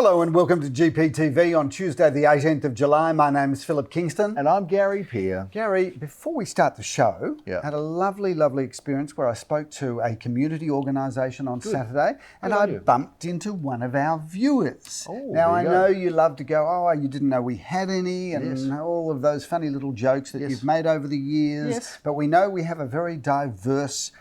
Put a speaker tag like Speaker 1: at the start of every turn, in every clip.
Speaker 1: Hello and welcome to GPTV on Tuesday the 18th of July. My name is Philip Kingston.
Speaker 2: And I'm Gary Peer.
Speaker 1: Gary, before we start the show,
Speaker 2: Yeah.
Speaker 1: had a lovely experience where I spoke to a community organisation on Saturday and I bumped into one of our viewers.
Speaker 2: Oh,
Speaker 1: now, I
Speaker 2: there you
Speaker 1: know
Speaker 2: go.
Speaker 1: you love to go, oh, you didn't know we had any, and
Speaker 2: Yes.
Speaker 1: all of those funny little jokes that
Speaker 2: Yes.
Speaker 1: you've made over the years.
Speaker 2: Yes.
Speaker 1: But we know we have a very diverse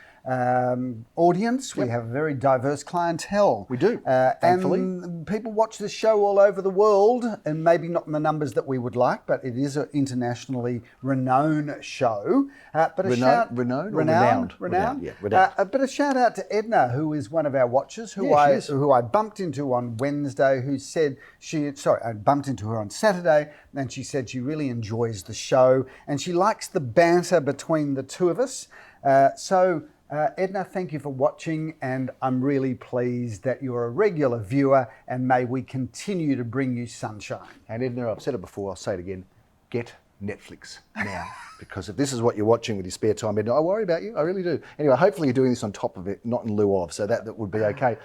Speaker 1: audience. We have a very diverse clientele.
Speaker 2: We do, thankfully.
Speaker 1: And people watch this show all over the world, and maybe not in the numbers that we would like, but it is an internationally renowned show. But a
Speaker 2: Renowned? Yeah, renowned.
Speaker 1: But a shout out to Edna, who is one of our watchers, who I bumped into on Wednesday, who said I bumped into her on Saturday, and she said she really enjoys the show and she likes the banter between the two of us. Edna, thank you for watching, and I'm really pleased that you're a regular viewer, and may we continue to bring you sunshine.
Speaker 2: And Edna, I've said it before, I'll say it again, get Netflix now. Because if this is what you're watching with your spare time, Edna, I worry about you, I really do. Anyway, hopefully you're doing this on top of it, not in lieu of, so that would be okay.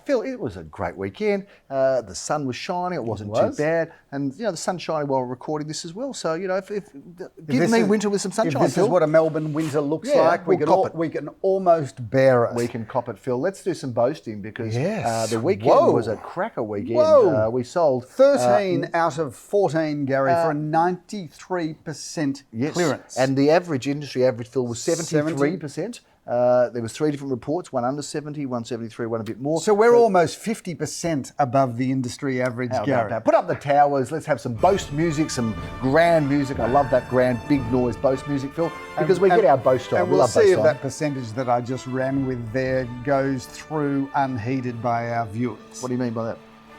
Speaker 2: Phil, it was a great weekend. The sun was shining, it wasn't too bad. And, the sun's shining while we're recording this as well. So, give me winter with some sunshine,
Speaker 1: If this
Speaker 2: Phil.
Speaker 1: is what a Melbourne winter looks like, we can almost bear it.
Speaker 2: We can cop it, Phil. Let's do some boasting because the weekend was a cracker weekend. We sold
Speaker 1: 13 out of 14, Gary, for a 93% clearance.
Speaker 2: And the industry average, Phil, was 73%. There was 3 different reports, one under 70, one 73, one a bit more.
Speaker 1: So we're almost 50% above the industry average, Gary.
Speaker 2: Put up the towers, let's have some boast music, some grand music. I love that grand, big noise boast music, Phil, because we get our boast time.
Speaker 1: And we'll see if that percentage that I just ran with there goes through unheeded by our viewers.
Speaker 2: What do you mean by that?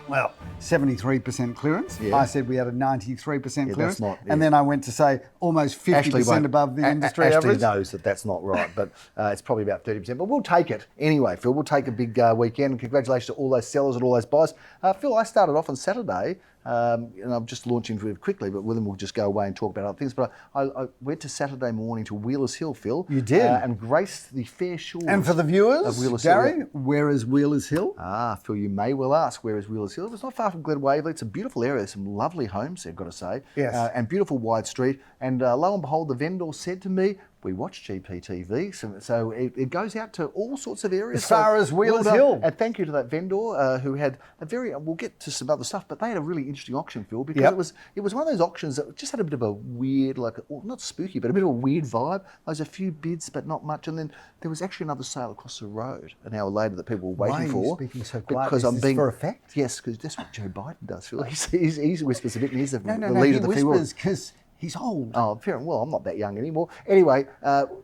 Speaker 1: Well, 73% clearance.
Speaker 2: Yeah.
Speaker 1: I said we had a 93% clearance.
Speaker 2: That's not,
Speaker 1: And then I went to say almost 50% above the industry
Speaker 2: Ashley
Speaker 1: average.
Speaker 2: knows that that's not right, but it's probably about 30%. But we'll take it anyway, Phil. We'll take a big weekend. And congratulations to all those sellers and all those buyers. Phil, I started off on Saturday. And I'm just launching it quickly, but William will just go away and talk about other things. But I went to Saturday morning to Wheelers Hill, Phil.
Speaker 1: You did?
Speaker 2: And graced the fair shores.
Speaker 1: And for the viewers,
Speaker 2: of Wheelers
Speaker 1: Gary,
Speaker 2: Hill.
Speaker 1: where is Wheelers Hill?
Speaker 2: Phil, you may well ask, where is Wheelers Hill? It's not far from Glen Waverley. It's a beautiful area. There's some lovely homes, I've got to say.
Speaker 1: Yes.
Speaker 2: And beautiful wide street. And lo and behold, the vendor said to me, we watch GPTV, so it goes out to all sorts of areas.
Speaker 1: As far as Wheelers Hill.
Speaker 2: And thank you to that vendor who had we'll get to some other stuff, but they had a really interesting auction, Phil, because it was one of those auctions that just had a bit of a weird, not spooky, but a bit of a weird vibe. There was a few bids, but not much. And then there was actually another sale across the road an hour later that people were waiting for.
Speaker 1: Why are you speaking so quietly?
Speaker 2: Because
Speaker 1: Is this for effect?
Speaker 2: Yes, because that's what Joe Biden does, Phil. He whispers a bit, and he's the leader of the
Speaker 1: he
Speaker 2: free world.
Speaker 1: whispers because he's old.
Speaker 2: Oh, well, I'm not that young anymore. Anyway,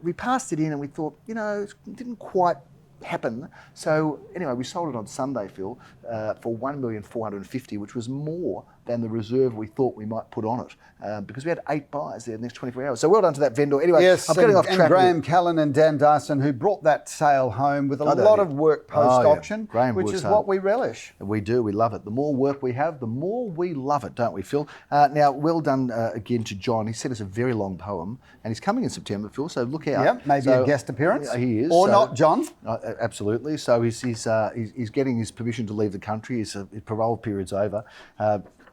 Speaker 2: we passed it in and we thought, it didn't quite happen. So anyway, we sold it on Sunday, Phil, for $1,450,000, which was more than the reserve we thought we might put on it, because we had 8 buyers there in the next 24 hours. So well done to that vendor. Anyway,
Speaker 1: yes,
Speaker 2: I'm getting off track.
Speaker 1: And Graham Callan and Dan Dyson, who brought that sale home with a lot of work post-auction, which is what we relish.
Speaker 2: We do, we love it. The more work we have, the more we love it, don't we, Phil? Now, well done again to John. He sent us a very long poem, and he's coming in September, Phil, so look out.
Speaker 1: Yep, maybe a guest appearance.
Speaker 2: He is.
Speaker 1: Or not, John.
Speaker 2: Absolutely. So he's getting his permission to leave the country. His parole period's over.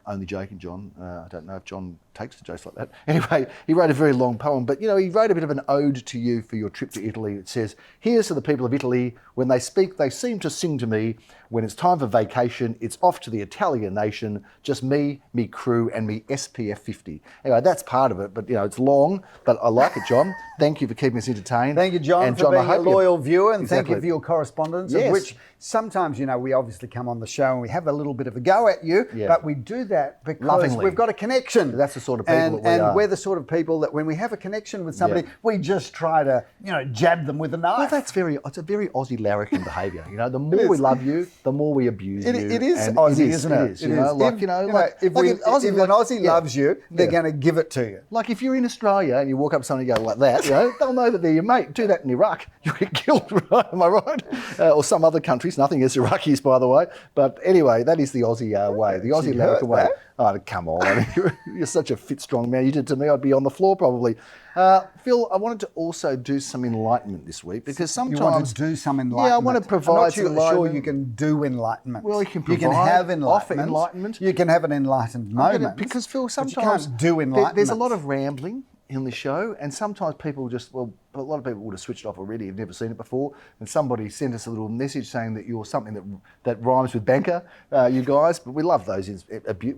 Speaker 2: Only joking, John. I don't know if John takes to jokes like that. Anyway, he wrote a very long poem, but he wrote a bit of an ode to you for your trip to Italy. It says, "Here's to the people of Italy. When they speak, they seem to sing to me. When it's time for vacation, it's off to the Italian nation. Just me crew, and me SPF 50. Anyway, that's part of it, but it's long, but I like it, John. Thank you for keeping us entertained.
Speaker 1: Thank you, John,
Speaker 2: and
Speaker 1: for being a loyal viewer, and thank you for your correspondence, of which sometimes, we obviously come on the show and we have a little bit of a go at you, but we do that because we've got a connection.
Speaker 2: That's the sort of people that we are.
Speaker 1: And we're the sort of people that when we have a connection with somebody, we just try to, jab them with a knife.
Speaker 2: Well, it's a very Aussie larrikin behaviour. The more we love you, the more we abuse you.
Speaker 1: It is Aussie, isn't it?
Speaker 2: It is. If
Speaker 1: an Aussie loves you, they're going to give it to you.
Speaker 2: Like if you're in Australia and you walk up to someone and go like that, they'll know that they're your mate. Do that in Iraq, you get killed, right? Am I right? Or some other countries. Nothing against Iraqis, by the way. But anyway, that is the Aussie way, the Aussie larrikin way. Oh, come on. I mean, you're such a fit, strong man. You did to me, I'd be on the floor probably. Phil, I wanted to also do some enlightenment this week because sometimes...
Speaker 1: You want to do some enlightenment?
Speaker 2: Yeah, I want to provide
Speaker 1: I'm not
Speaker 2: some
Speaker 1: sure you can do enlightenment.
Speaker 2: Well, you can
Speaker 1: have enlightenment.
Speaker 2: offer enlightenment.
Speaker 1: You can have an enlightened moment.
Speaker 2: Because, Phil, sometimes...
Speaker 1: you can't do enlightenment.
Speaker 2: There's a lot of rambling in the show, and sometimes people just, well, a lot of people would have switched off already, have never seen it before, and somebody sent us a little message saying that you're something that rhymes with banker, you guys, but we love those,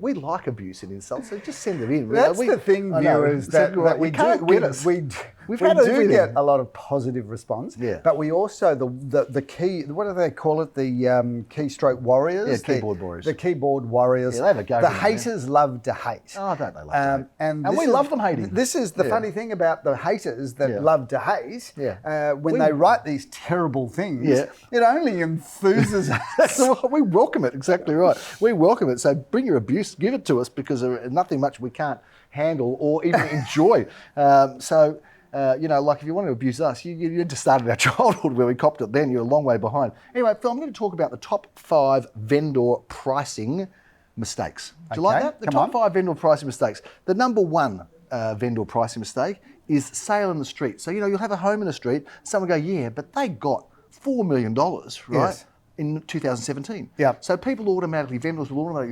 Speaker 2: we like abuse and insults, so just send them in.
Speaker 1: That's the thing, viewers, that we do get a lot of positive response, but we also, the key, what do they call it, the keystroke warriors?
Speaker 2: Yeah, keyboard warriors.
Speaker 1: The keyboard warriors.
Speaker 2: Yeah, they have a go.
Speaker 1: The haters love to hate.
Speaker 2: Oh, don't they love to hate?
Speaker 1: And
Speaker 2: we love them hating.
Speaker 1: This is the funny thing about the haters that love to hate. When they write these terrible things, it only enthuses us.
Speaker 2: We welcome it, exactly right. We welcome it. So bring your abuse, give it to us, because there's nothing much we can't handle or even enjoy. Like if you want to abuse us, you just started our childhood where we copped it then. You're a long way behind. Anyway, Phil, I'm going to talk about the top 5 vendor pricing mistakes. Do you like that? The top 5 vendor pricing mistakes. The number 1 vendor pricing mistake is sale in the street. So, you'll have a home in the street, someone go, yeah, but they got $4 million, right?
Speaker 1: Yes.
Speaker 2: In 2017.
Speaker 1: Yeah.
Speaker 2: So vendors will automatically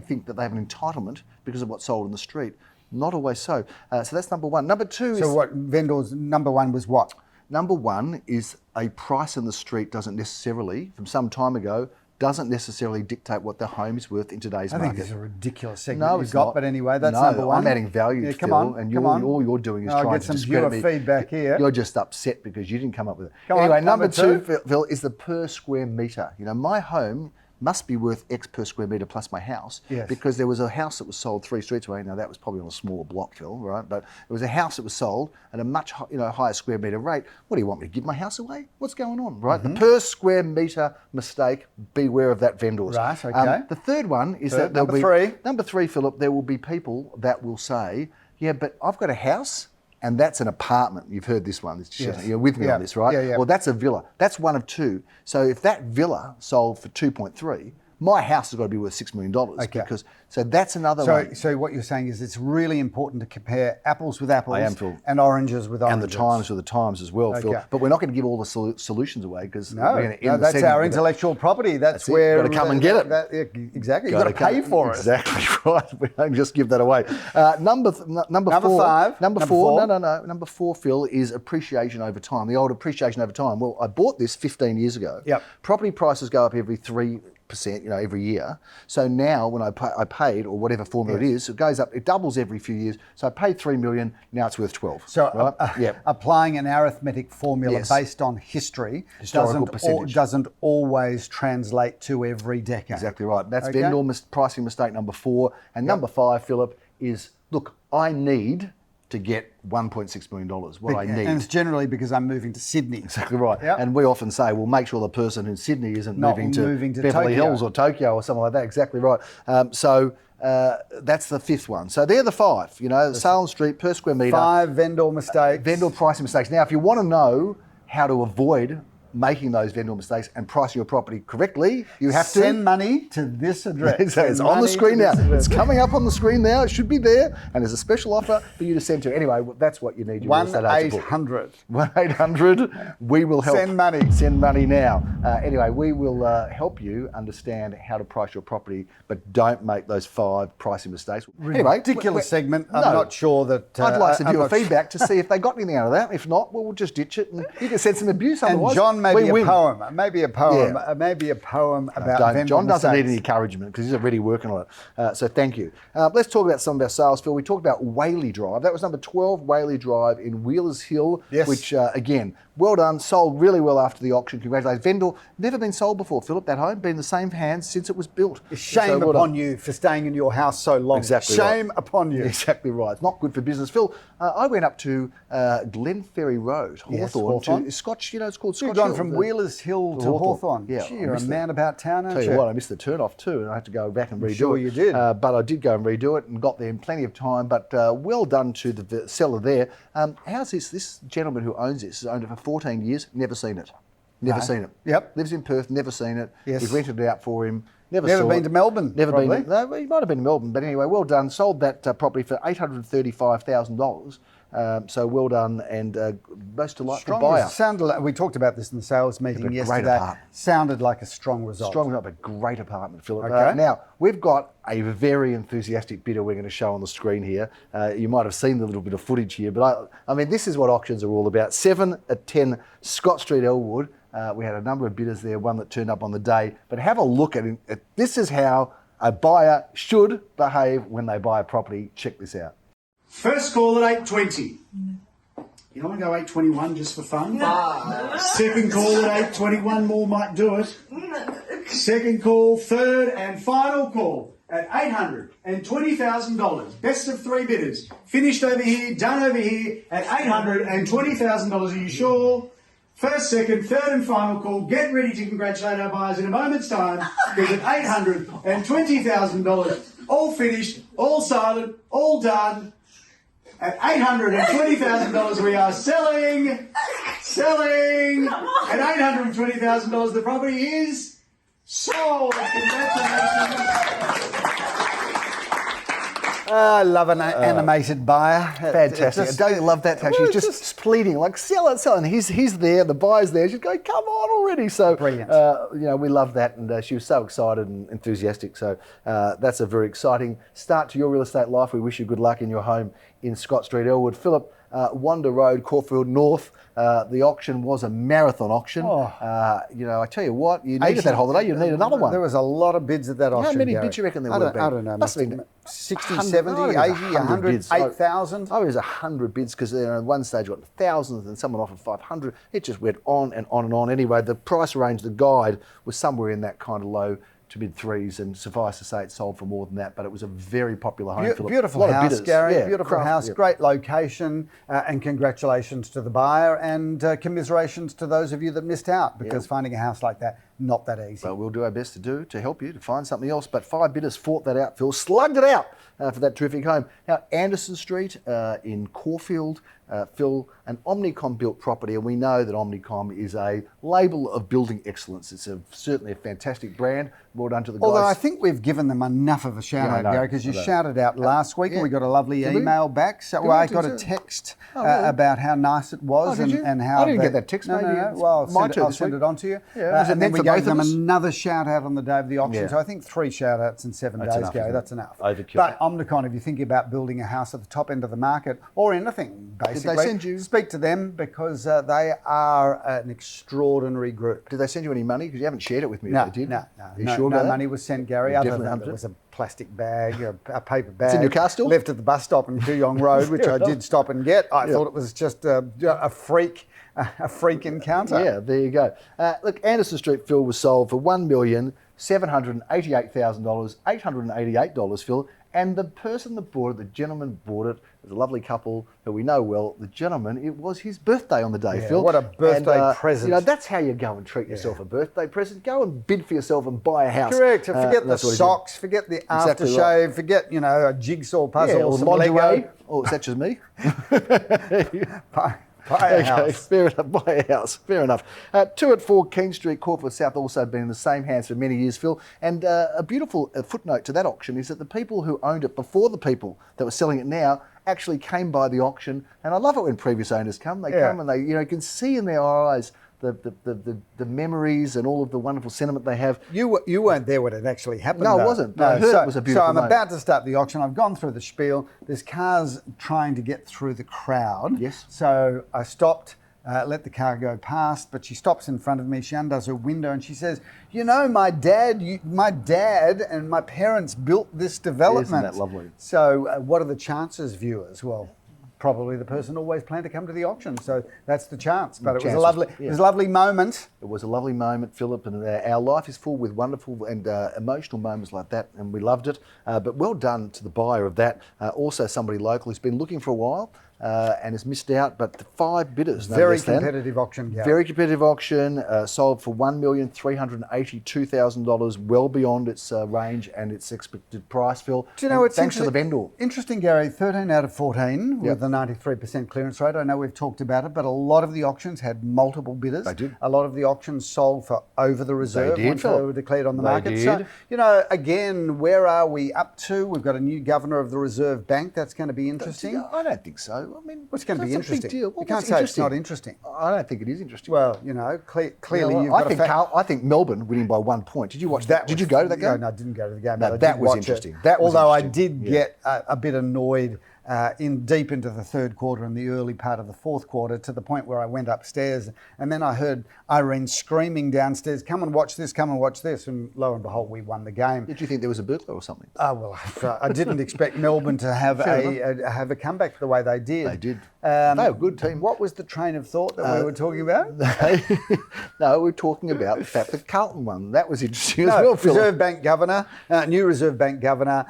Speaker 2: think that they have an entitlement because of what's sold in the street. Not always so. So that's number 1. Number 2 is...
Speaker 1: So what vendors, number 1 was what?
Speaker 2: Number 1 is a price in the street doesn't necessarily, from some time ago, doesn't necessarily dictate what the home is worth in today's market.
Speaker 1: I think this is a ridiculous segment
Speaker 2: No,
Speaker 1: you've got, but anyway, that's number 1.
Speaker 2: I'm adding value, Phil, and all you're doing is trying to discredit me.
Speaker 1: I'll get some viewer feedback here.
Speaker 2: You're just upset because you didn't come up with it. Anyway, number 2, Phil, is the per square metre. My home must be worth X per square metre plus my house, because there was a house that was sold 3 streets away. Now that was probably on a smaller block, Phil, right? But it was a house that was sold at a much higher square metre rate. What do you want me to give my house away? What's going on, right? The per square metre mistake. Beware of that, vendors.
Speaker 1: Right. Okay.
Speaker 2: The third one is that there'll be number 3, Philip. There will be people that will say, "Yeah, but I've got a house." And that's an apartment. You've heard this one. You're with me on this, right?
Speaker 1: Yeah.
Speaker 2: Well, that's a villa. That's one of 2. So if that villa sold for 2.3, my house has got to be worth $6 million. Because so that's another one.
Speaker 1: So what you're saying is it's really important to compare apples with apples and oranges with oranges.
Speaker 2: And the times with the times as well, Phil. But we're not going to give all the solutions away because we're going to end
Speaker 1: that's our intellectual property. That's where...
Speaker 2: You've got to come and get it.
Speaker 1: Exactly. You've got to pay for it.
Speaker 2: Exactly right. We don't just give that away. Number 4. Number 4. No. Number 4, Phil, is appreciation over time. The old appreciation over time. Well, I bought this 15 years ago.
Speaker 1: Yep.
Speaker 2: Property prices go up every 3%, every year. So now when I paid, or whatever formula it is, it goes up, it doubles every few years. So I paid 3 million, now it's worth 12.
Speaker 1: So applying an arithmetic formula based on history doesn't always translate to every decade.
Speaker 2: Exactly right. That's vendor pricing mistake number 4. And number 5, Philip, is, look, I need to get $1.6 million, I need.
Speaker 1: And it's generally because I'm moving to Sydney.
Speaker 2: Exactly right.
Speaker 1: Yep.
Speaker 2: And we often say, well, make sure the person in Sydney isn't moving to Beverly
Speaker 1: Tokyo.
Speaker 2: Hills or Tokyo or something like that. Exactly right. So that's the 5th one. So they're the 5, sale on street, per square metre.
Speaker 1: 5 vendor mistakes.
Speaker 2: Vendor pricing mistakes. Now, if you want to know how to avoid making those vendor mistakes and pricing your property correctly, you have to
Speaker 1: send money to this address.
Speaker 2: Exactly. It's on the screen now. It's coming up on the screen now. It should be there, and there's a special offer for you to send to. Anyway, that's what you need.
Speaker 1: 1-800.
Speaker 2: 1-800. We will help.
Speaker 1: Send money.
Speaker 2: Send money now. Anyway, we will help you understand how to price your property, but don't make those 5 pricing mistakes. Anyway,
Speaker 1: ridiculous segment. I'm not sure that.
Speaker 2: I'd like some viewer feedback to see if they got anything out of that. If not, we'll just ditch it, and you can send some abuse. Otherwise,
Speaker 1: and John maybe a poem about vendor
Speaker 2: John doesn't
Speaker 1: mistakes.
Speaker 2: need any encouragement because he's already working on it. So thank you. Let's talk about some of our sales, Phil. We talked about Whaley Drive. That was number 12, Whaley Drive in Wheelers Hill, which again, well done, sold really well after the auction. Congratulations. Vendor, never been sold before, Philip, that home. Been in the same hands since it was built.
Speaker 1: Shame upon you for staying in your house so long.
Speaker 2: Exactly
Speaker 1: Shame upon you.
Speaker 2: Exactly right. It's not good for business. Phil, I went up to Glenferrie Road, Hawthorne. Scotch, it's called Scotch
Speaker 1: You've gone
Speaker 2: Hill.
Speaker 1: from Wheelers Hill to Hawthorne.
Speaker 2: Yeah,
Speaker 1: Gee, you're a man about town, aren't you?
Speaker 2: Tell you what, I missed the turn-off too, and I had to go back and redo it.
Speaker 1: Sure you did.
Speaker 2: But I did go and redo it and got there in plenty of time, but well done to the seller there. How's this? This gentleman who owns this has owned it for 14 years, never seen it. Never seen it.
Speaker 1: Yep.
Speaker 2: Lives in Perth, never seen it.
Speaker 1: Yes.
Speaker 2: We've rented it out for him. Never
Speaker 1: Never
Speaker 2: saw
Speaker 1: been
Speaker 2: it.
Speaker 1: to Melbourne,
Speaker 2: Never
Speaker 1: probably.
Speaker 2: been. No, he might have been to Melbourne, but anyway, well done. Sold that property for $835,000. So well done, and most delightful buyer.
Speaker 1: We talked about this in the sales meeting
Speaker 2: great
Speaker 1: yesterday.
Speaker 2: apartment.
Speaker 1: Sounded like a strong result.
Speaker 2: Strong up, a great apartment, Philip.
Speaker 1: Okay.
Speaker 2: Now, we've got a very enthusiastic bidder we're going to show on the screen here. You might have seen the little bit of footage here, but I mean, this is what auctions are all about. 7 at 10 Scott Street, Elwood. We had a number of bidders there, one that turned up on the day. But have a look at it. This is how a buyer should behave when they buy a property. Check this out.
Speaker 3: First call at 8:20. You don't want to go 8:21 just for fun? Second call at 8:21, more might do it. Second call, third and final call at $820,000. Best of 3 bidders. Finished over here, done over here at $820,000. Are you sure? First, second, third and final call. Get ready to congratulate our buyers in a moment's time. Because at $820,000, all finished, all silent, all done. At $820,000 we are selling. At $820,000 the property is sold. Congratulations.
Speaker 1: I love an animated buyer.
Speaker 2: Fantastic. Don't you love that? She's just pleading, like, sell it. And he's there, the buyer's there. She's going, come on already. So,
Speaker 1: brilliant.
Speaker 2: We love that. And she was so excited and enthusiastic. So that's a very exciting start to your real estate life. We wish you good luck in your home in Scott Street, Elwood. Philip, Wonder Road, Caulfield North. The auction was a marathon auction. I tell you what, you needed that holiday, you need another one.
Speaker 1: There was a lot of bids at that auction.
Speaker 2: How many
Speaker 1: Gary.
Speaker 2: bids do you reckon there would have been?
Speaker 1: I don't know.
Speaker 2: Must have been
Speaker 1: 60, 70, 80, 100,
Speaker 2: bids.
Speaker 1: 8,000.
Speaker 2: Oh, it was 100 bids because at one stage got thousands and someone offered 500. It just went on and on and on. Anyway, the price range, the guide, was somewhere in that kind of low to mid threes, and suffice to say it sold for more than that, but it was a very popular home.
Speaker 1: Beautiful house, Gary.
Speaker 2: Yeah,
Speaker 1: beautiful house, great location, and congratulations to the buyer, and commiserations to those of you that missed out, because finding a house like that, not that easy.
Speaker 2: Well, we'll do our best to help you to find something else, but 5 bidders fought that out, Phil, slugged it out for that terrific home. Now, Anderson Street in Caulfield, Phil, an Omnicom built property, and we know that Omnicom is a label of building excellence. It's certainly a fantastic brand. Well done to the guys.
Speaker 1: Although I think we've given them enough of a shout out, Gary, because you shouted out last week and we got a lovely email back. So I got a text about how nice it was and how
Speaker 2: I didn't get that text.
Speaker 1: No. Well, I'll send it on to you. And then we gave them another shout out on the day of the auction. So I think 3 shout outs in 7 days, Gary. That's enough.
Speaker 2: Overkill.
Speaker 1: But Omnicom, if you're thinking about building a house at the top end of the market or anything, basically,
Speaker 2: Did they send you?
Speaker 1: Speak to them, because they are an extraordinary group.
Speaker 2: Did they send you any money? Because you haven't shared it with me.
Speaker 1: No,
Speaker 2: if they did.
Speaker 1: no.
Speaker 2: You sure about
Speaker 1: no
Speaker 2: that?
Speaker 1: money was sent, Gary. Other
Speaker 2: definitely
Speaker 1: than
Speaker 2: humped
Speaker 1: it
Speaker 2: it.
Speaker 1: was a plastic bag, a paper bag.
Speaker 2: It's in your car still?
Speaker 1: Left at the bus stop in Kooyong Road, which I did stop and get. I thought it was just a freak encounter.
Speaker 2: Yeah, there you go. Look, Anderson Street, Phil, was sold for $1,788,000, $888, Phil. And the person that bought it, the gentleman bought it, was a lovely couple who we know well. The gentleman, it was his birthday on the day, Phil.
Speaker 1: What a birthday present.
Speaker 2: That's how you go and treat yourself a birthday present. Go and bid for yourself and buy a house.
Speaker 1: Correct. Forget the socks, forget the aftershave, forget, a jigsaw puzzle or some
Speaker 2: lingerie.
Speaker 1: Lego.
Speaker 2: Oh, is that just me?
Speaker 1: Buy a house.
Speaker 2: Fair enough. Buy a house. Fair enough. 2 at 4 King Street, Caulfield South, also been in the same hands for many years, Phil. And a beautiful footnote to that auction is that the people who owned it before the people that were selling it now actually came by the auction. And I love it when previous owners come. They come and they, you can see in their eyes the memories and all of the wonderful sentiment they have.
Speaker 1: You weren't there when it actually happened.
Speaker 2: No,
Speaker 1: though.
Speaker 2: I wasn't. I heard it was a beautiful
Speaker 1: So I'm
Speaker 2: night.
Speaker 1: about to start the auction. I've gone through the spiel. There's cars trying to get through the crowd.
Speaker 2: Yes.
Speaker 1: So I stopped. Let the car go past, but she stops in front of me. She undoes her window and she says, my dad and my parents built this development.
Speaker 2: Isn't that lovely?
Speaker 1: So what are the chances, viewers? Well, probably the person always planned to come to the auction. So that's the chance. But it was a lovely moment.
Speaker 2: It was a lovely moment, Philip, and our life is full with wonderful and emotional moments like that, and we loved it. But well done to the buyer of that. Also somebody local who's been looking for a while and has missed out, but the 5 bidders. No
Speaker 1: Very
Speaker 2: less than.
Speaker 1: competitive auction, Gary.
Speaker 2: Very competitive auction, sold for $1,382,000, well beyond its range and its expected price, Phil.
Speaker 1: Do you know, it's
Speaker 2: thanks to the vendor.
Speaker 1: Interesting, Gary. 13 out of 14
Speaker 2: Yep.
Speaker 1: with the 93% clearance rate. I know we've talked about it, but a lot of the auctions had multiple bidders.
Speaker 2: They did.
Speaker 1: A lot of the auctions sold for over the reserve
Speaker 2: did,
Speaker 1: once they
Speaker 2: Philip.
Speaker 1: were declared on the
Speaker 2: They
Speaker 1: market. So,
Speaker 2: did.
Speaker 1: you know, again, where are we up to? We've got a new governor of the Reserve Bank. That's going to be interesting.
Speaker 2: I don't think so. I mean,
Speaker 1: What's going to be
Speaker 2: that's a big
Speaker 1: interesting?
Speaker 2: deal. Well,
Speaker 1: You can't
Speaker 2: what's
Speaker 1: say it's not interesting.
Speaker 2: I don't think it is interesting.
Speaker 1: Well, you know, clearly
Speaker 2: You know
Speaker 1: you've
Speaker 2: what?
Speaker 1: got a fact.
Speaker 2: I think Melbourne winning by 1 point. Did you watch that? Did you go to that game?
Speaker 1: No, I didn't go to the game.
Speaker 2: No,
Speaker 1: but I
Speaker 2: that
Speaker 1: did
Speaker 2: was
Speaker 1: watch
Speaker 2: interesting.
Speaker 1: It.
Speaker 2: That was
Speaker 1: Although
Speaker 2: interesting.
Speaker 1: I did
Speaker 2: Yeah.
Speaker 1: get a bit annoyed deep into the third quarter and the early part of the fourth quarter, to the point where I went upstairs and then I heard Irene screaming downstairs, "Come and watch this! Come and watch this!" And lo and behold, we won the game.
Speaker 2: Did you think there was a burglar or something?
Speaker 1: Oh well, I didn't expect Melbourne to have have a comeback the way they did.
Speaker 2: They did. They were a good team.
Speaker 1: What was the train of thought that we were talking about?
Speaker 2: No, we're talking about the fact that Carlton won. That was interesting as
Speaker 1: No,
Speaker 2: well, Philip.
Speaker 1: Reserve Bank Governor, new Reserve Bank Governor.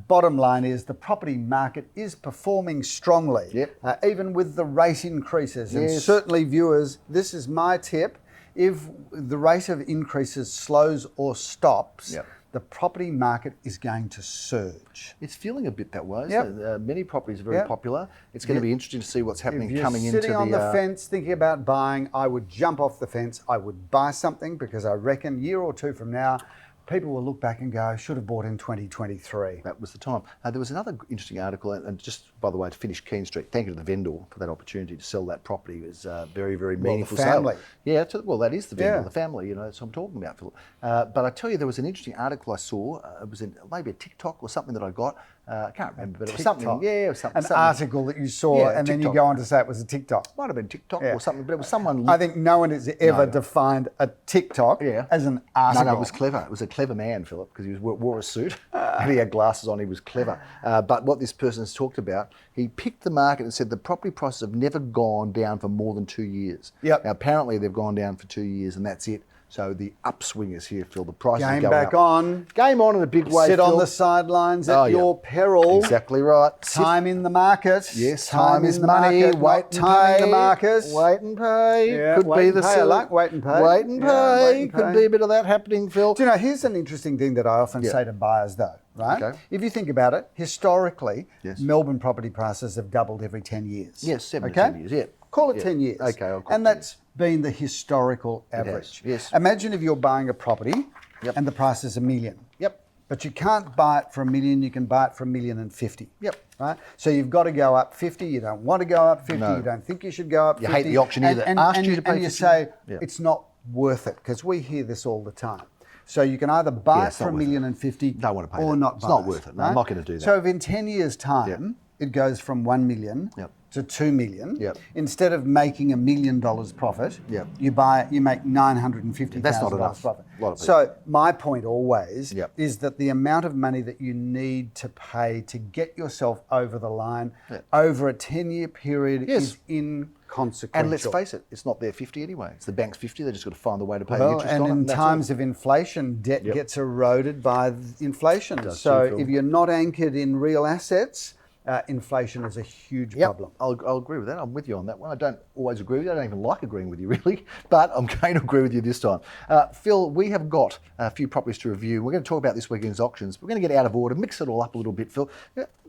Speaker 1: Bottom line is the property market is performing strongly,
Speaker 2: Yep.
Speaker 1: even with the rate increases. And
Speaker 2: Yes.
Speaker 1: certainly, viewers, this is my tip. If the rate of increases slows or stops,
Speaker 2: Yep.
Speaker 1: the property market is going to surge.
Speaker 2: It's feeling a bit that way.
Speaker 1: Yep.
Speaker 2: Isn't it? Many properties are very
Speaker 1: Yep.
Speaker 2: popular. It's going to be interesting to see what's
Speaker 1: If
Speaker 2: happening
Speaker 1: you're
Speaker 2: coming into
Speaker 1: sitting on the
Speaker 2: the
Speaker 1: fence thinking about buying, I would jump off the fence. I would buy something, because I reckon a year or two from now, people will look back and go, should have bought in 2023.
Speaker 2: That was the time. There was another interesting article, and just by the way, to finish Keene Street, thank you to the vendor for that opportunity to sell that property. It was very, very meaningful
Speaker 1: family.
Speaker 2: sale. Yeah, well, that is the vendor,
Speaker 1: Yeah.
Speaker 2: the family, you know, that's what I'm talking about, Philip. But I tell you, there was an interesting article I saw. It was maybe a TikTok or something that I got. I can't remember, but it was something.
Speaker 1: TikTok.
Speaker 2: Yeah, it was something.
Speaker 1: An
Speaker 2: something.
Speaker 1: article that you saw,
Speaker 2: Yeah,
Speaker 1: and then you
Speaker 2: TikTok.
Speaker 1: go on to say it was a TikTok.
Speaker 2: Might have been TikTok
Speaker 1: Yeah.
Speaker 2: or something, but it was someone.
Speaker 1: I think no one has ever
Speaker 2: No.
Speaker 1: defined a TikTok
Speaker 2: Yeah.
Speaker 1: as an article.
Speaker 2: No, it was clever. It was a clever man, Philip, because he wore a suit and he had glasses on. He was clever. But what this person has talked about, he picked the market and said the property prices have never gone down for more than 2 years.
Speaker 1: Yep.
Speaker 2: Now, apparently they've gone down for 2 years, and that's it. So the upswing is here, Phil. The prices
Speaker 1: Game
Speaker 2: are going
Speaker 1: back
Speaker 2: up.
Speaker 1: on.
Speaker 2: Game on in a big way,
Speaker 1: Sit
Speaker 2: Phil.
Speaker 1: on the sidelines at
Speaker 2: Oh, yeah.
Speaker 1: your peril.
Speaker 2: Exactly right. Sit-
Speaker 1: Time in the market.
Speaker 2: Yes, time is
Speaker 1: in the
Speaker 2: money.
Speaker 1: market,
Speaker 2: Wait
Speaker 1: not
Speaker 2: and
Speaker 1: time
Speaker 2: pay.
Speaker 1: in the market.
Speaker 2: Wait and pay.
Speaker 1: Yeah,
Speaker 2: Could
Speaker 1: wait
Speaker 2: be
Speaker 1: and
Speaker 2: the
Speaker 1: pay. I
Speaker 2: silly-
Speaker 1: like wait and pay.
Speaker 2: Wait and
Speaker 1: Yeah,
Speaker 2: pay.
Speaker 1: wait and
Speaker 2: Could
Speaker 1: pay.
Speaker 2: be a bit of that happening, Phil.
Speaker 1: Do you know, here's an interesting thing that I often say to buyers, though, right?
Speaker 2: Okay.
Speaker 1: If you think about it, historically,
Speaker 2: Yes.
Speaker 1: Melbourne property prices have doubled every 10 years.
Speaker 2: Yes, 7 to
Speaker 1: okay?
Speaker 2: 10 years, yeah.
Speaker 1: Call it
Speaker 2: Yeah.
Speaker 1: 10 years.
Speaker 2: Okay, I'll call
Speaker 1: and
Speaker 2: it 10
Speaker 1: that's been the historical average.
Speaker 2: yes.
Speaker 1: Imagine if you're buying a property
Speaker 2: Yep.
Speaker 1: and the price is $1 million.
Speaker 2: Yep.
Speaker 1: But you can't buy it for $1 million, you can buy it for $1,050,000.
Speaker 2: Yep.
Speaker 1: Right? So you've got to go up 50, you don't want to go up 50,
Speaker 2: No.
Speaker 1: you don't think you should go up
Speaker 2: You
Speaker 1: 50.
Speaker 2: hate the auctioneer that asked you to pay
Speaker 1: And you
Speaker 2: 50.
Speaker 1: say,
Speaker 2: Yeah.
Speaker 1: it's not worth it, because we hear this all the time. So you can either buy
Speaker 2: Yeah,
Speaker 1: it
Speaker 2: it's
Speaker 1: for
Speaker 2: not worth it.
Speaker 1: $1,050,000
Speaker 2: Don't want to pay
Speaker 1: or
Speaker 2: that.
Speaker 1: not
Speaker 2: It's
Speaker 1: buy
Speaker 2: not worth it. No, I'm not going to do that.
Speaker 1: So if in 10 years' time, it goes from $1 million
Speaker 2: Yep.
Speaker 1: to $2 million,
Speaker 2: Yep.
Speaker 1: instead of making $1 million profit,
Speaker 2: Yep.
Speaker 1: you make $950,000
Speaker 2: That's not enough.
Speaker 1: profit.
Speaker 2: A lot of people.
Speaker 1: So my point always
Speaker 2: Yep.
Speaker 1: is that the amount of money that you need to pay to get yourself over the line
Speaker 2: Yep.
Speaker 1: over a 10-year period
Speaker 2: Yes.
Speaker 1: is inconsequential.
Speaker 2: And let's face it, it's not their 50 anyway. It's the bank's 50. They just got to find the way to pay the
Speaker 1: Well,
Speaker 2: interest
Speaker 1: and
Speaker 2: on it.
Speaker 1: in
Speaker 2: That's
Speaker 1: times
Speaker 2: all.
Speaker 1: of inflation, debt
Speaker 2: Yep.
Speaker 1: gets eroded by inflation.
Speaker 2: Does
Speaker 1: So
Speaker 2: too, Phil.
Speaker 1: if you're not anchored in real assets, inflation is a huge
Speaker 2: Yep,
Speaker 1: problem.
Speaker 2: I'll agree with that. I'm with you on that one. I don't always agree with you. I don't even like agreeing with you, really. But I'm going to agree with you this time. Phil, we have got a few properties to review. We're going to talk about this weekend's auctions. We're going to get out of order, mix it all up a little bit, Phil.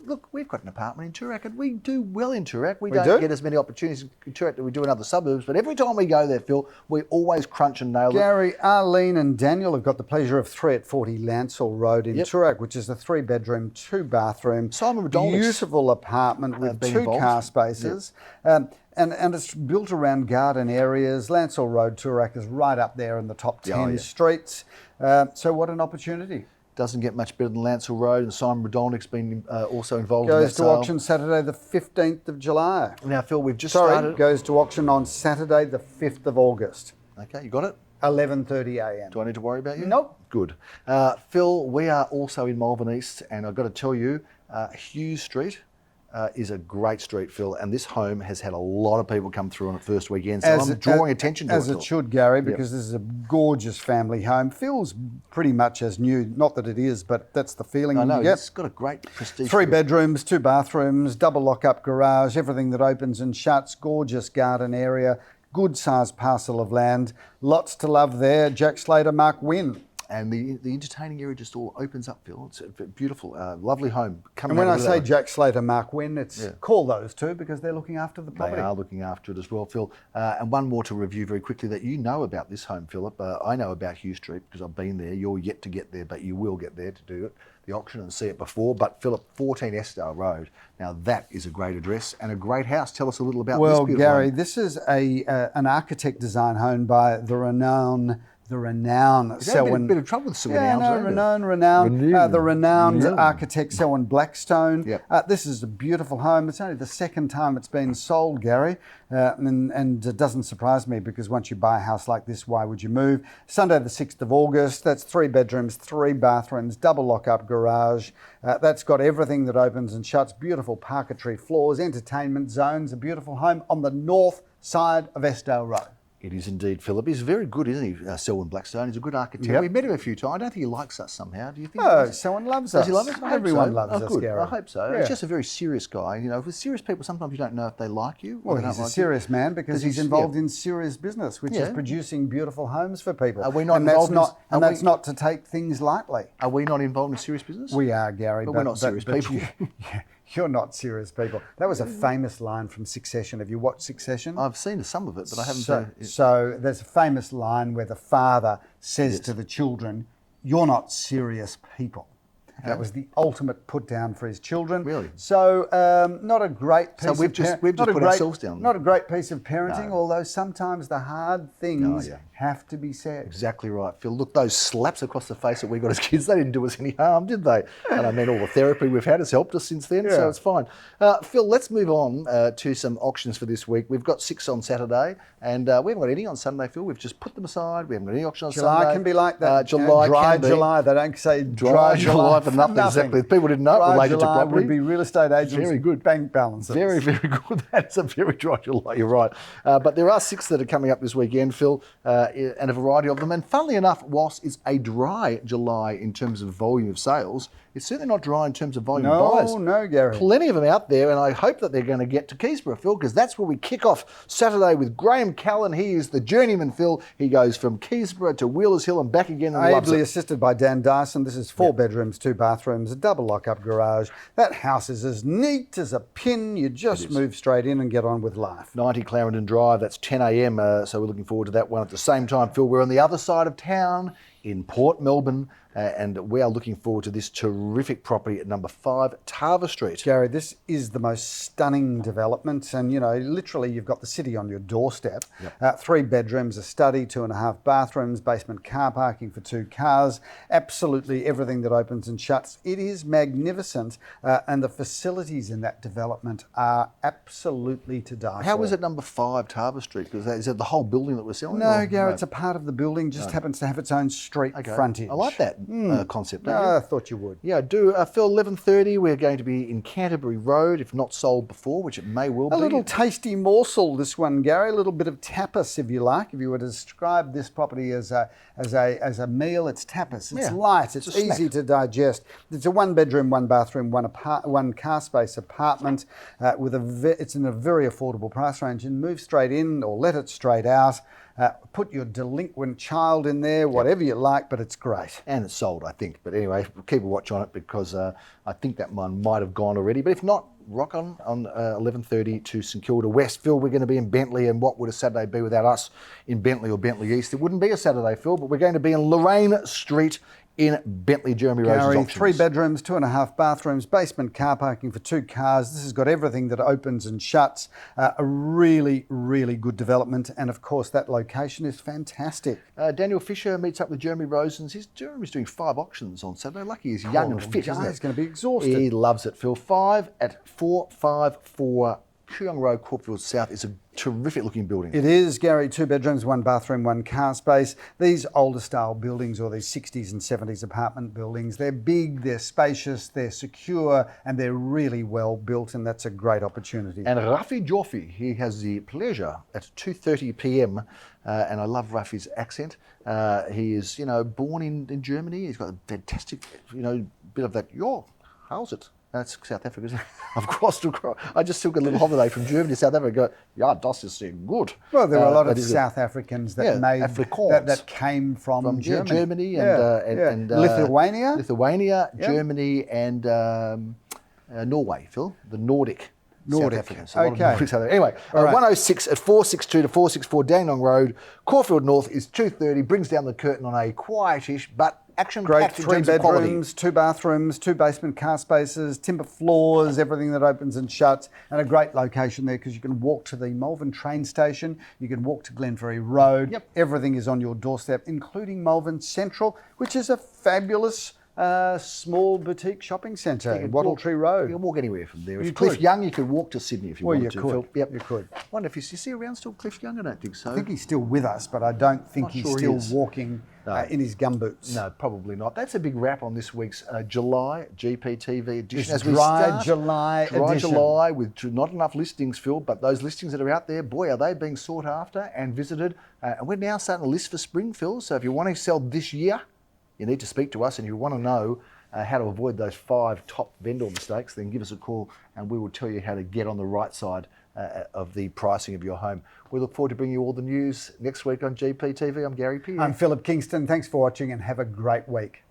Speaker 2: Look, we've got an apartment in Toorak, and we do well in Toorak. We don't
Speaker 1: do?
Speaker 2: get as many opportunities in Toorak that we do in other suburbs. But every time we go there, Phil, we always crunch and nail it.
Speaker 1: Gary, Arlene and Daniel have got the pleasure of 3 at 40 Lancel Road in
Speaker 2: Yep.
Speaker 1: Toorak, which is a 3-bedroom, 2-bathroom,
Speaker 2: Simon Radolnick's,
Speaker 1: beautiful apartment with
Speaker 2: been
Speaker 1: 2
Speaker 2: involved.
Speaker 1: car spaces. And it's built around garden areas. Lancel Road, Toorak is right up there in the top 10
Speaker 2: yeah.
Speaker 1: streets. So what an opportunity.
Speaker 2: Doesn't get much better than Lancel Road, and Simon Radolnick's been also involved in that
Speaker 1: Goes to
Speaker 2: sale.
Speaker 1: auction Saturday the 15th of July.
Speaker 2: Now, Phil, we've just
Speaker 1: Sorry,
Speaker 2: started.
Speaker 1: goes to auction on Saturday the 5th of August,
Speaker 2: Okay, you got it?
Speaker 1: 11:30 a.m.
Speaker 2: Do I need to worry about you?
Speaker 1: Nope.
Speaker 2: Good. Phil, we are also in Malvern East, and I've got to tell you, Hughes Street, is a great street, Phil, and this home has had a lot of people come through on the first weekend, so I'm drawing attention to it.
Speaker 1: As it should, Gary, because this is a gorgeous family home. Feels pretty much as new. Not that it is, but that's the feeling
Speaker 2: I know,
Speaker 1: you get.
Speaker 2: it's got a great prestige.
Speaker 1: 3 bedrooms, 2 bathrooms, double lock-up garage, everything that opens and shuts, gorgeous garden area, good-sized parcel of land, lots to love there. Jack Slater, Mark Wynn.
Speaker 2: And the entertaining area just all opens up, Phil. It's a beautiful, lovely home.
Speaker 1: And when I say Jack Slater, Mark Wynn, it's call those two because they're looking after the property.
Speaker 2: They are looking after it as well, Phil. And one more to review very quickly that you know about this home, Philip. I know about Hugh Street because I've been there. You're yet to get there, but you will get there to do it, the auction, and see it before. But Philip, 14 Estelle Road. Now that is a great address and a great house. Tell us a little about this beautiful home.
Speaker 1: Well, Gary, this is an architect design home by the renowned Selwyn.
Speaker 2: A bit of trouble with some renowned.
Speaker 1: The renowned architect Selwyn Blackstone.
Speaker 2: Yep.
Speaker 1: This is a beautiful home. It's only the second time it's been sold, Gary, and it doesn't surprise me because once you buy a house like this, why would you move? Sunday the 6th of August. That's 3 bedrooms, 3 bathrooms, double lock-up garage. That's got everything that opens and shuts. Beautiful parquetry floors, entertainment zones. A beautiful home on the north side of Estelle Road.
Speaker 2: It is indeed, Philip. He's very good, isn't he, Selwyn Blackstone? He's a good architect.
Speaker 1: Yep.
Speaker 2: We've met him a few times. I don't think he likes us somehow. Do you think?
Speaker 1: Oh, Selwyn loves us.
Speaker 2: Does he love us?
Speaker 1: Everyone loves us,
Speaker 2: good.
Speaker 1: Gary.
Speaker 2: I hope so.
Speaker 1: Yeah.
Speaker 2: He's just a very serious guy. You know, with serious people, sometimes you don't know if they like you.
Speaker 1: Well, he's a serious man because he's involved in serious business, which is producing beautiful homes for people.
Speaker 2: Are we not
Speaker 1: and
Speaker 2: involved
Speaker 1: that's not to take things lightly.
Speaker 2: Are we not involved in serious business?
Speaker 1: We are, Gary.
Speaker 2: But we're not serious people.
Speaker 1: You're not serious people. That was a famous line from Succession. Have you watched Succession?
Speaker 2: I've seen some of it, but I haven't
Speaker 1: seen it. So there's a famous line where the father says to the children, "You're not serious people." Okay. That was the ultimate put down for his children.
Speaker 2: Really?
Speaker 1: So not a great piece.
Speaker 2: So we've just put ourselves down.
Speaker 1: Not a great piece of parenting, although sometimes the hard things have to be said.
Speaker 2: Exactly right, Phil. Look, those slaps across the face that we got as kids, they didn't do us any harm, did they? And I mean, all the therapy we've had has helped us since then, so it's fine. Phil, let's move on to some auctions for this week. We've got 6 on Saturday, and we haven't got any on Sunday, Phil. We've just put them aside. We haven't got any auction on Sunday.
Speaker 1: July can be like that.
Speaker 2: July
Speaker 1: July. They don't say
Speaker 2: dry July for nothing. Exactly. People didn't know it related to property.
Speaker 1: Would be real estate agents.
Speaker 2: Very good.
Speaker 1: Bank balances.
Speaker 2: Very, very good. That's a very dry July. You're right. But there are 6 that are coming up this weekend, Phil, and a variety of them. And funnily enough, whilst it's a dry July in terms of volume of sales, it's certainly not dry in terms of volume of buyers.
Speaker 1: No, Gary.
Speaker 2: Plenty of them out there, and I hope that they're going to get to Keysborough, Phil, because that's where we kick off Saturday with Graham Callan. He is the journeyman, Phil. He goes from Keysborough to Wheelers Hill and back again and loves it.
Speaker 1: Ably assisted by Dan Dyson. This is 4 bedrooms, 2 bathrooms, a double lock-up garage. That house is as neat as a pin. You just move straight in and get on with life.
Speaker 2: 90 Clarendon Drive, that's 10 a.m, so we're looking forward to that one. At the same time, Phil, we're on the other side of town in Port Melbourne, and we are looking forward to this terrific property at number 5 Tarver Street.
Speaker 1: Gary, this is the most stunning development, and you know, literally you've got the city on your doorstep. 3 bedrooms, a study, 2.5 bathrooms, basement car parking for 2 cars, absolutely everything that opens and shuts. It is magnificent, and the facilities in that development are absolutely to die for.
Speaker 2: How is it number 5 Tarver Street? Because is it the whole building that we're selling?
Speaker 1: No, Gary, it's a part of the building, just happens to have its own street frontage.
Speaker 2: I like that concept.
Speaker 1: I thought you would.
Speaker 2: Yeah, I do. Phil, 11:30, we're going to be in Canterbury Road, if not sold before, which it may well be.
Speaker 1: A little tasty morsel, this one, Gary. A little bit of tapas, if you like. If you were to describe this property as a meal, it's tapas. It's light. It's easy to digest. It's a 1 bedroom, 1 bathroom, 1 car space apartment with it's in a very affordable price range. And move straight in or let it straight out. Put your delinquent child in there, whatever you like, but it's great.
Speaker 2: And it's sold, I think. But anyway, we'll keep a watch on it because I think that one might have gone already. But if not, rock on 11:30 to St Kilda West. Phil, we're going to be in Bentley, and what would a Saturday be without us in Bentley or Bentley East? It wouldn't be a Saturday, Phil, but we're going to be in Lorraine Street in Bentley, Jeremy Rose's auctions.
Speaker 1: 3 bedrooms, 2.5 bathrooms, basement car parking for 2 cars. This has got everything that opens and shuts. A really, really good development. And of course, that location is fantastic.
Speaker 2: Daniel Fisher meets up with Jeremy Rosens. Jeremy's doing 5 auctions on Saturday. Lucky he's young and fit, isn't he?
Speaker 1: He's going to be exhausted.
Speaker 2: He loves it, Phil. 5 at 454 Kooyong Road, Caulfield South is a terrific looking building.
Speaker 1: It is, Gary. 2 bedrooms, 1 bathroom, 1 car space. These older style buildings, or these 60s and 70s apartment buildings, they're big, they're spacious, they're secure, and they're really well built, and that's a great opportunity.
Speaker 2: And Rafi Joffi, he has the pleasure at 2:30 p.m. And I love Rafi's accent. He is, born in Germany. He's got a fantastic, bit of that. How's it? That's South Africa, isn't it? I've crossed across. I just took a little holiday from Germany to South Africa. Yeah, das ist sehr gut.
Speaker 1: Well, there were a lot of South Africans that that came from Germany.
Speaker 2: Germany and
Speaker 1: Lithuania.
Speaker 2: Germany, and Norway, Phil, the Nordic. South Africans.
Speaker 1: Okay.
Speaker 2: Anyway, 106 at 462 to 464 Dandenong Road, Caulfield North is 2:30. Brings down the curtain on a quietish but action-packed
Speaker 1: 3 bedrooms, 2 bathrooms, 2 basement car spaces, timber floors, everything that opens and shuts, and a great location there because you can walk to the Malvern train station, you can walk to Glenferrie Road.
Speaker 2: Yep.
Speaker 1: Everything is on your doorstep, including Malvern Central, which is a fabulous small boutique shopping centre in Wattle Tree Road.
Speaker 2: You can walk anywhere from there. If Cliff Young, you could walk to Sydney if you wanted to.
Speaker 1: Well,
Speaker 2: Yep.
Speaker 1: you could.
Speaker 2: I wonder if is he around still, Cliff Young? I don't think so.
Speaker 1: I think he's still with us, but I don't think he's still walking in his gumboots.
Speaker 2: No, probably not. That's a big wrap on this week's July GPTV edition.
Speaker 1: It's Dry July
Speaker 2: with not enough listings, Phil, but those listings that are out there, boy, are they being sought after and visited. And we're now starting to list for spring, Phil. So if you want to sell this year, you need to speak to us, and you want to know how to avoid those 5 top vendor mistakes, then give us a call and we will tell you how to get on the right side of the pricing of your home. We look forward to bringing you all the news next week on GPTV. I'm Gary Pearce.
Speaker 1: I'm Philip Kingston. Thanks for watching and have a great week.